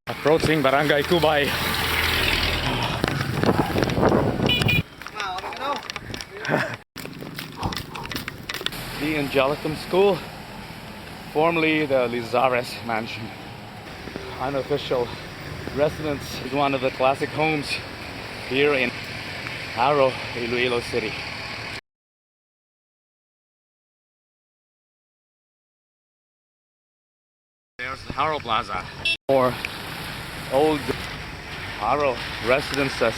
Approaching Barangay Tubay. The Angelicum School, formerly the Lizares Mansion. Unofficial residence is one of the classic homes here in Jaro, Iloilo City. There's the Jaro Plaza, or old Jaro residences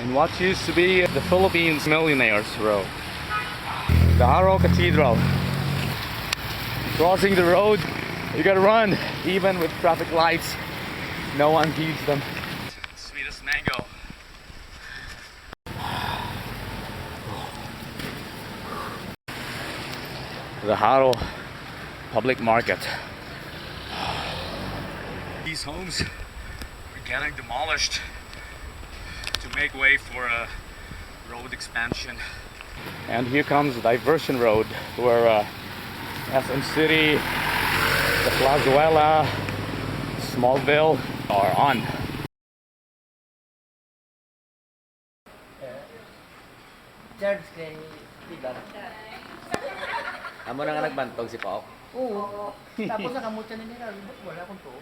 in what used to be the Philippines Millionaires Row. The Jaro Cathedral. Crossing the road, you gotta run, even with traffic lights. No one heeds them. Sweetest mango. The Jaro Public Market. These homes are getting demolished to make way for a road expansion. And here comes the diversion road where SM City, the Plazuela, Smallville are on. Charge kay Tigar. Amo na nga nagbantog si Pao. Oo. Tapos nakamutya na nila. Wala akong to.